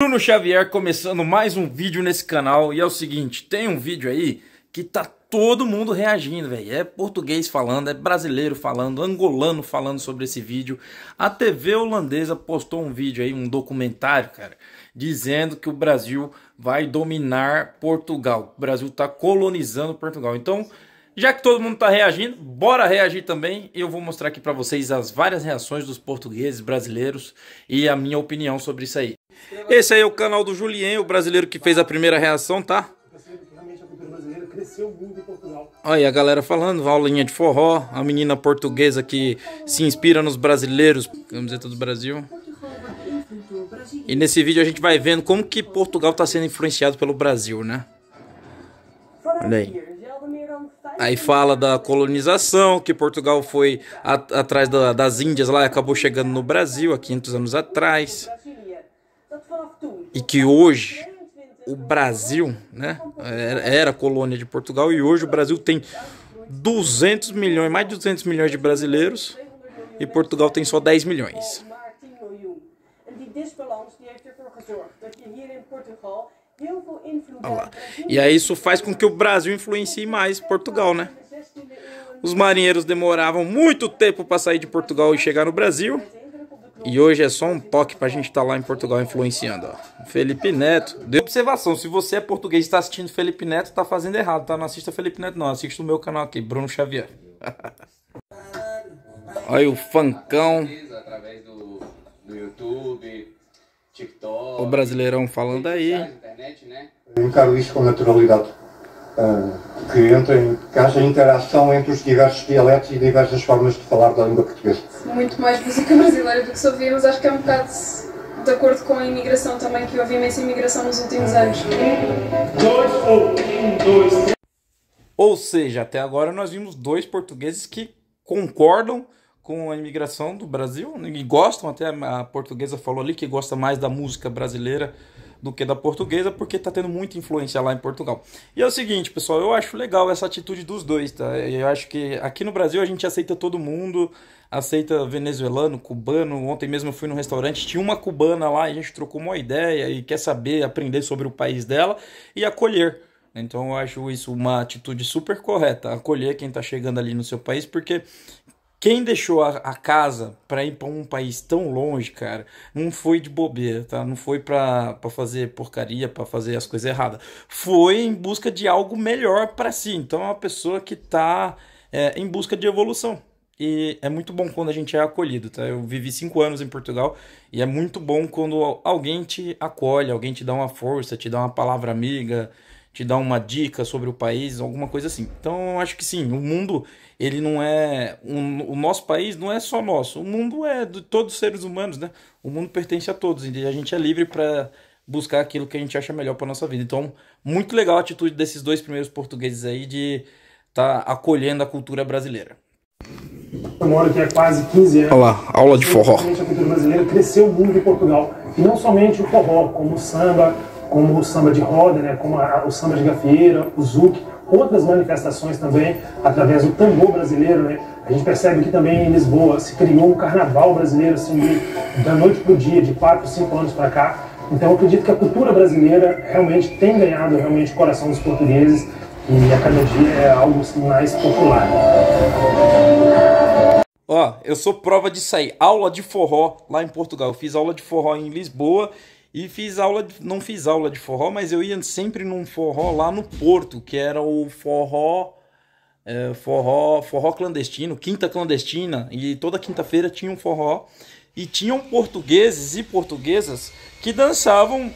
Bruno Xavier começando mais um vídeo nesse canal. E é o seguinte, tem um vídeo aí que tá todo mundo reagindo, velho. É português falando, é brasileiro falando, angolano falando sobre esse vídeo. A TV holandesa postou um vídeo aí, um documentário, cara, dizendo que o Brasil vai dominar Portugal. O Brasil tá colonizando Portugal. Então, já que todo mundo tá reagindo, bora reagir também. E eu vou mostrar aqui pra vocês as várias reações dos portugueses, brasileiros e a minha opinião sobre isso aí. Esse aí é o canal do Julien, o brasileiro que fez a primeira reação, tá? Olha aí a galera falando, aulinha de forró, a menina portuguesa que se inspira nos brasileiros, camiseta do Brasil. E nesse vídeo a gente vai vendo como que Portugal está sendo influenciado pelo Brasil, né? Olha aí. Aí fala da colonização, que Portugal foi atrás das Índias lá e acabou chegando no Brasil há 500 anos atrás. E que hoje o Brasil, né, era colônia de Portugal e hoje o Brasil tem 200 milhões, mais de 200 milhões de brasileiros e Portugal tem só 10 milhões. Olha lá. E aí isso faz com que o Brasil influencie mais Portugal, né? Os marinheiros demoravam muito tempo para sair de Portugal e chegar no Brasil. E hoje é só um toque pra gente estar lá em Portugal influenciando, ó. Felipe Neto. Dê observação, se você é português e está assistindo Felipe Neto, tá fazendo errado, tá? Não assista Felipe Neto não, assista o meu canal aqui, Bruno Xavier. Olha o funkão. Através do YouTube, TikTok. O brasileirão falando aí. Eu encaro isto com naturalidade. Que haja interação entre os diversos dialetos e diversas formas de falar da língua portuguesa. Muito mais música brasileira do que se ouvia, mas acho que é um bocado de acordo com a imigração também, que houve imensa imigração nos últimos anos. Ou seja, até agora nós vimos dois portugueses que concordam com a imigração do Brasil e gostam, até a portuguesa falou ali que gosta mais da música brasileira do que da portuguesa, porque tá tendo muita influência lá em Portugal. E é o seguinte, pessoal, eu acho legal essa atitude dos dois, tá? Eu acho que aqui no Brasil a gente aceita todo mundo, aceita venezuelano, cubano. Ontem mesmo eu fui num restaurante, tinha uma cubana lá, e a gente trocou uma ideia e quer saber, aprender sobre o país dela e acolher. Então eu acho isso uma atitude super correta, acolher quem tá chegando ali no seu país, porque quem deixou a casa para ir para um país tão longe, cara, não foi de bobeira, tá? Não foi para fazer porcaria, para fazer as coisas erradas. Foi em busca de algo melhor para si. Então é uma pessoa que tá em busca de evolução. E é muito bom quando a gente é acolhido, tá? Eu vivi 5 anos em Portugal e é muito bom quando alguém te acolhe, alguém te dá uma força, te dá uma palavra amiga, te dá uma dica sobre o país, alguma coisa assim. Então eu acho que sim, o mundo, ele não é... o nosso país não é só nosso, o mundo é de todos os seres humanos, né? O mundo pertence a todos e a gente é livre para buscar aquilo que a gente acha melhor para nossa vida. Então, muito legal a atitude desses dois primeiros portugueses aí de estar acolhendo a cultura brasileira. Eu moro aqui há quase 15 anos. Olha lá, aula de forró. A cultura brasileira cresceu muito em Portugal. E não somente o forró, como o samba de roda, né, como o samba de gafieira, o zouk, outras manifestações também, através do tambor brasileiro, né. A gente percebe que também em Lisboa se criou um carnaval brasileiro, assim, da noite para o dia, de 4, 5 anos para cá. Então eu acredito que a cultura brasileira realmente tem ganhado realmente o coração dos portugueses e a cada dia é algo assim, mais popular. Ó, eu sou prova disso aí, aula de forró lá em Portugal. Eu fiz aula de forró em Lisboa e não fiz aula de forró, mas eu ia sempre num forró lá no Porto, que era o forró clandestino, quinta clandestina, e toda quinta-feira tinha um forró e tinham portugueses e portuguesas que dançavam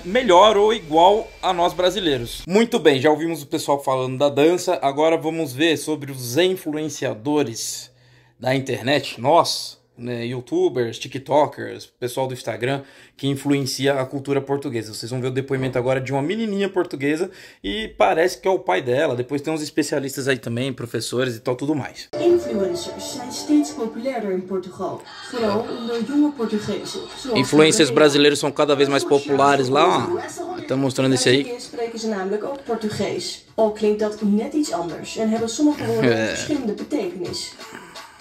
melhor ou igual a nós brasileiros. Muito bem, já ouvimos o pessoal falando da dança, agora vamos ver sobre os influenciadores da internet, nós, né, youtubers, tiktokers, pessoal do Instagram, que influencia a cultura portuguesa. Vocês vão ver o depoimento agora de uma menininha portuguesa e parece que é o pai dela. Depois tem uns especialistas aí também, professores e tal, tudo mais. Influencers zijn steeds populairder in Portugal, vooral onder jonge Portugezen. Influencers brasileiros são cada vez mais populares lá, ó. Tá mostrando esse aí. Spreken ze namelijk ook Portugees. Al klinkt dat net iets anders en hebben sommige woorden verschillende betekenis.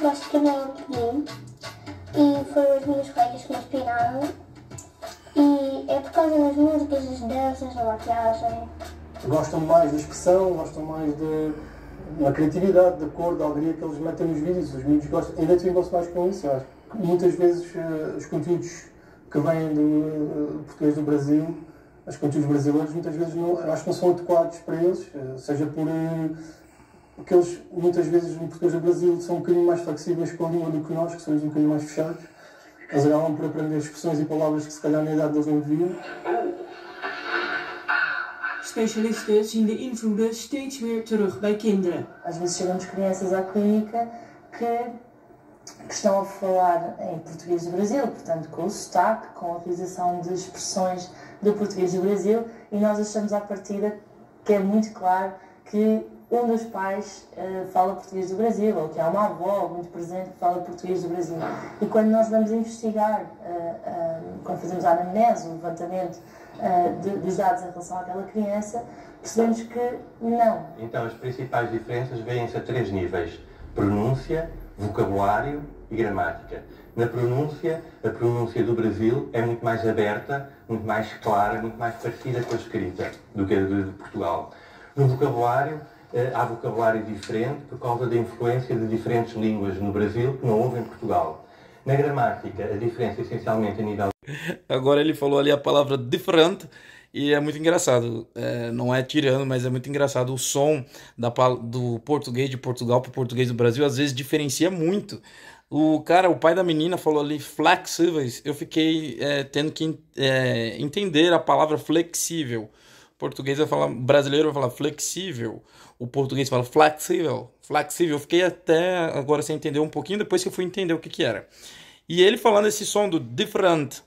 Gosto muito dele e foi os meus colegas que me inspiraram E é por causa das músicas, das danças, da maquiagem. Gostam mais da expressão, gostam mais da criatividade, da cor, da alegria que eles metem nos vídeos. Os vídeos gostam, identificam-se mais com isso. Eu acho que muitas vezes os conteúdos que vêm do português do Brasil, os conteúdos brasileiros, muitas vezes eu acho que não são adequados para eles, seja porque eles muitas vezes no português do Brasil são um bocadinho mais flexíveis com a língua do que nós, que somos um bocadinho mais fechados. Eles acabam por aprender expressões e palavras que se calhar na idade deles não deviam. Specialisten zien de invloeden steeds meer terug bij kinderen. Às vezes chegamos crianças à clínica que estão a falar em português do Brasil, portanto com o sotaque, com a utilização de expressões do português do Brasil, e nós achamos à partida que é muito claro que um dos pais fala português do Brasil, ou que há uma avó muito presente que fala português do Brasil. E quando nós vamos investigar, quando fazemos a anamnese, o levantamento dos dados em relação àquela criança, percebemos que não. Então as principais diferenças vêm-se a 3 níveis: pronúncia, vocabulário e gramática. Na pronúncia, a pronúncia do Brasil é muito mais aberta, muito mais clara, muito mais parecida com a escrita do que a de Portugal. No vocabulário, há vocabulário diferente por causa da influência de diferentes línguas no Brasil que não houve em Portugal. Na gramática, a diferença essencialmente a nível... Agora ele falou ali a palavra different e é muito engraçado. Não é tirando, mas é muito engraçado. O som do português de Portugal para o português do Brasil às vezes diferencia muito. O pai da menina falou ali flexíveis. Eu fiquei tendo que entender a palavra flexível. O português vai falar, brasileiro vai falar flexível. O português fala flexível. Flexível. Eu fiquei até agora sem entender um pouquinho, depois que eu fui entender o que era. E ele falando esse som do different.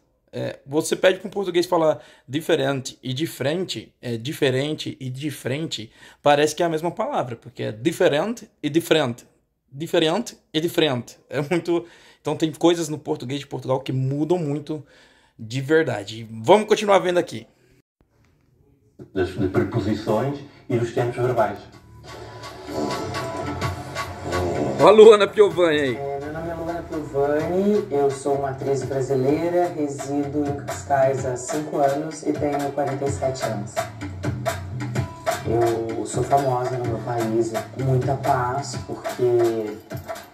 Você pede para um português falar diferente e de frente, diferente e de frente, parece que é a mesma palavra, porque é diferente e diferente. Diferente e diferente. É muito. Então tem coisas no português de Portugal que mudam muito de verdade. Vamos continuar vendo aqui. De preposições e dos tempos verbais. Olha a Luana Piovani aí. Meu nome é Luana Piovani, eu sou uma atriz brasileira, resido em Cascais há 5 anos e tenho 47 anos. Eu sou famosa no meu país, com muita paz, porque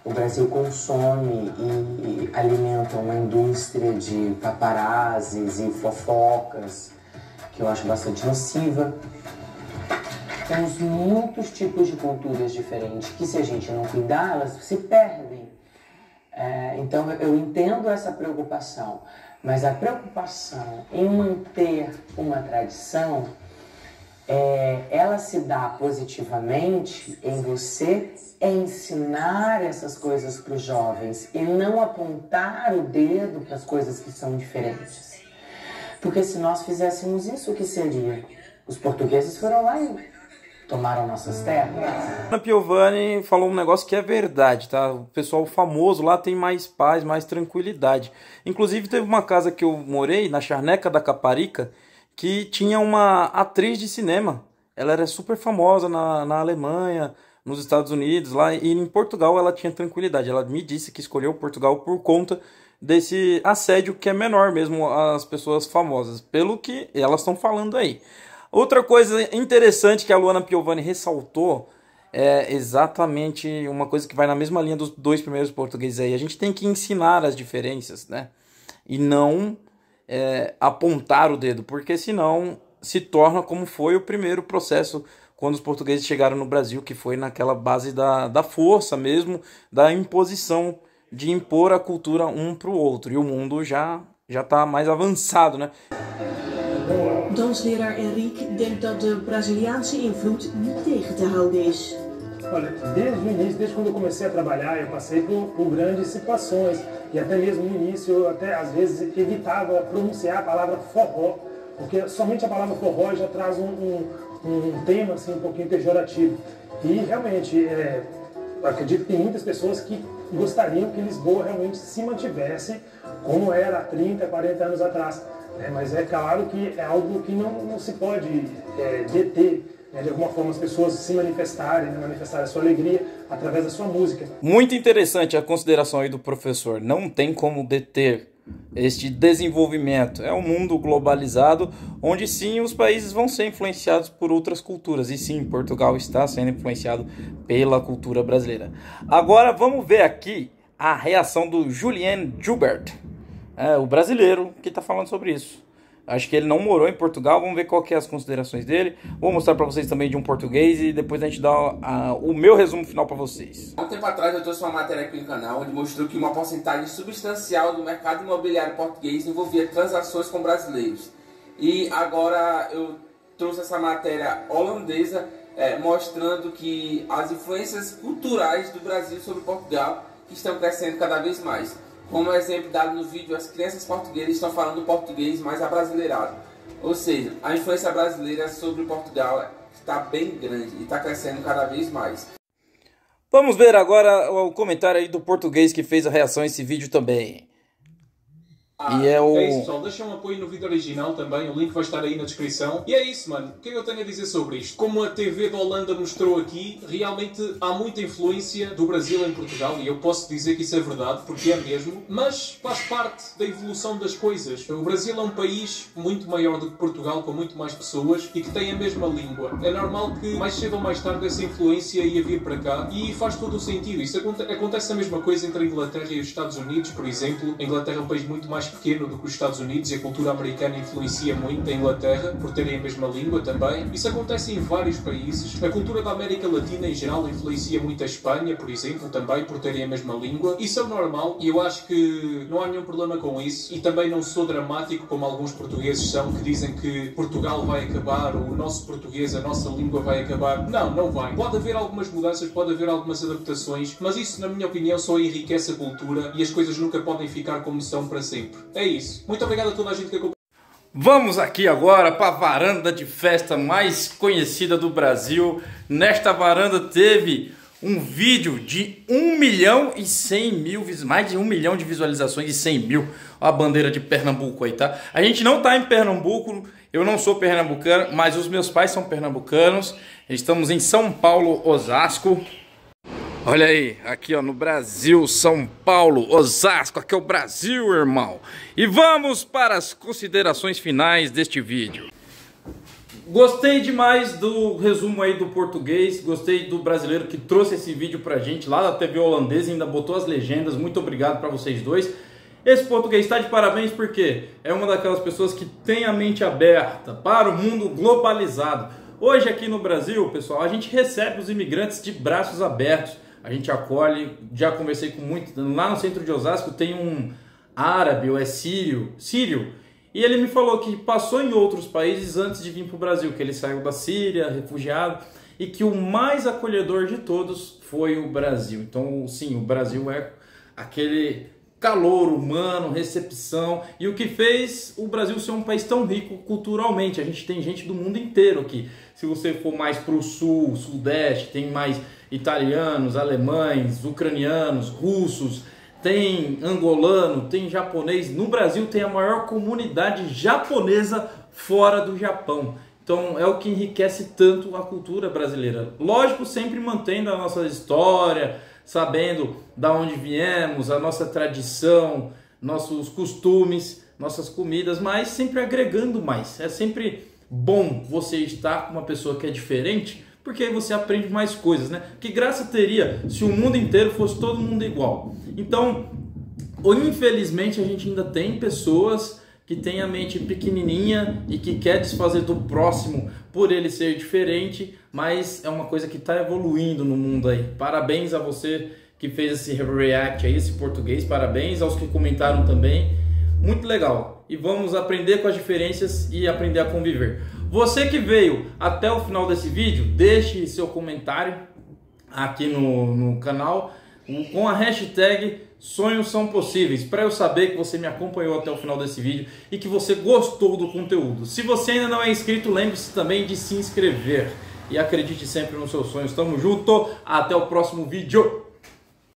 o Brasil consome e alimenta uma indústria de paparazzis e fofocas, que eu acho bastante nociva. Temos muitos tipos de culturas diferentes que, se a gente não cuidar, elas se perdem. Então eu entendo essa preocupação, mas a preocupação em manter uma tradição, ela se dá positivamente em você ensinar essas coisas para os jovens e não apontar o dedo para as coisas que são diferentes. Porque se nós fizéssemos isso, o que seria? Os portugueses foram lá e tomaram nossas terras. A Piovani falou um negócio que é verdade, tá? O pessoal famoso lá tem mais paz, mais tranquilidade. Inclusive teve uma casa que eu morei, na Charneca da Caparica, que tinha uma atriz de cinema. Ela era super famosa na Alemanha, nos Estados Unidos, lá, e em Portugal ela tinha tranquilidade. Ela me disse que escolheu Portugal por conta desse assédio que é menor mesmo às pessoas famosas, pelo que elas estão falando aí. Outra coisa interessante que a Luana Piovani ressaltou é exatamente uma coisa que vai na mesma linha dos 2 primeiros portugueses aí. A gente tem que ensinar as diferenças, né? E não apontar o dedo, porque senão se torna como foi o primeiro processo quando os portugueses chegaram no Brasil, que foi naquela base da força mesmo, da imposição, de impor a cultura um para o outro. E o mundo já está mais avançado, né? Dansleraar Henrique denkt dat de Braziliaanse invloed niet tegen te houden is. Olha, desde o início, desde quando eu comecei a trabalhar, eu passei por grandes situações. E até mesmo no início, eu até às vezes evitava pronunciar a palavra forró, porque somente a palavra forró já traz um tema assim, um pouquinho pejorativo. E realmente, eu acredito que tem muitas pessoas que gostariam que Lisboa realmente se mantivesse como era há 30, 40 anos atrás. Mas é claro que é algo que não se pode deter, né? De alguma forma as pessoas se manifestarem, né? Manifestarem a sua alegria através da sua música. Muito interessante a consideração aí do professor. Não tem como deter este desenvolvimento. É um mundo globalizado, onde sim os países vão ser influenciados por outras culturas. E sim, Portugal está sendo influenciado pela cultura brasileira. Agora vamos ver aqui a reação do Julien Joubert, o brasileiro que está falando sobre isso. Acho que ele não morou em Portugal. Vamos ver qual que é as considerações dele. Vou mostrar para vocês também de um português e depois a gente dá o meu resumo final para vocês. Há um tempo atrás eu trouxe uma matéria aqui no canal onde mostrou que uma porcentagem substancial do mercado imobiliário português envolvia transações com brasileiros. E agora eu trouxe essa matéria holandesa mostrando que as influências culturais do Brasil sobre Portugal estão crescendo cada vez mais. Como exemplo dado no vídeo, as crianças portuguesas estão falando português mais abrasileirado. Ou seja, a influência brasileira sobre Portugal está bem grande e está crescendo cada vez mais. Vamos ver agora o comentário aí do português que fez a reação a esse vídeo também. É isso, pessoal, deixa um apoio no vídeo original também, o link vai estar aí na descrição. E é isso, mano, o que é que eu tenho a dizer sobre isto? Como a TV da Holanda mostrou aqui, realmente há muita influência do Brasil em Portugal, e eu posso dizer que isso é verdade, porque é mesmo, mas faz parte da evolução das coisas. O Brasil é um país muito maior do que Portugal, com muito mais pessoas, e que tem a mesma língua. É normal que mais cedo ou mais tarde essa influência ia vir para cá, e faz todo o sentido. Isso acontece a mesma coisa entre a Inglaterra e os Estados Unidos, por exemplo. A Inglaterra é um país muito mais pequeno do que os Estados Unidos e a cultura americana influencia muito a Inglaterra por terem a mesma língua também. Isso acontece em vários países. A cultura da América Latina em geral influencia muito a Espanha, por exemplo, também por terem a mesma língua. Isso é normal e eu acho que não há nenhum problema com isso. E também não sou dramático como alguns portugueses são, que dizem que Portugal vai acabar, ou o nosso português, a nossa língua vai acabar. Não, não vai. Pode haver algumas mudanças, pode haver algumas adaptações, mas isso, na minha opinião, só enriquece a cultura e as coisas nunca podem ficar como são para sempre. É isso. Muito obrigado a toda a gente que acompanhou. Vamos aqui agora para a varanda de festa mais conhecida do Brasil. Nesta varanda teve um vídeo de 1.100.000, mais de 1 milhão de visualizações e 100 mil. Olha a bandeira de Pernambuco aí, tá? A gente não tá em Pernambuco, eu não sou pernambucano, mas os meus pais são pernambucanos. Estamos em São Paulo, Osasco. Olha aí, aqui ó, no Brasil, São Paulo, Osasco, aqui é o Brasil, irmão. E vamos para as considerações finais deste vídeo. Gostei demais do resumo aí do português, gostei do brasileiro que trouxe esse vídeo pra gente lá da TV holandesa, ainda botou as legendas, muito obrigado para vocês dois. Esse português está de parabéns porque é uma daquelas pessoas que tem a mente aberta para o mundo globalizado. Hoje aqui no Brasil, pessoal, a gente recebe os imigrantes de braços abertos. A gente acolhe, já conversei com muito, lá no centro de Osasco tem um árabe, ou é sírio, e ele me falou que passou em outros países antes de vir para o Brasil, que ele saiu da Síria, refugiado, e que o mais acolhedor de todos foi o Brasil. Então, sim, o Brasil é aquele calor humano, recepção, e o que fez o Brasil ser um país tão rico culturalmente. A gente tem gente do mundo inteiro aqui. Se você for mais para o sul, sudeste, tem mais italianos, alemães, ucranianos, russos, tem angolano, tem japonês. No Brasil tem a maior comunidade japonesa fora do Japão. Então é o que enriquece tanto a cultura brasileira. Lógico, sempre mantendo a nossa história, sabendo da onde viemos, a nossa tradição, nossos costumes, nossas comidas, mas sempre agregando mais. É sempre bom você estar com uma pessoa que é diferente, porque aí você aprende mais coisas, né? Que graça teria se o mundo inteiro fosse todo mundo igual? Então, infelizmente, a gente ainda tem pessoas que têm a mente pequenininha e que quer desfazer do próximo por ele ser diferente, mas é uma coisa que está evoluindo no mundo aí. Parabéns a você que fez esse react aí, esse português, parabéns aos que comentaram também, muito legal. E vamos aprender com as diferenças e aprender a conviver. Você que veio até o final desse vídeo, deixe seu comentário aqui no canal com a hashtag Sonhos São Possíveis, para eu saber que você me acompanhou até o final desse vídeo e que você gostou do conteúdo. Se você ainda não é inscrito, lembre-se também de se inscrever e acredite sempre nos seus sonhos. Tamo junto, até o próximo vídeo.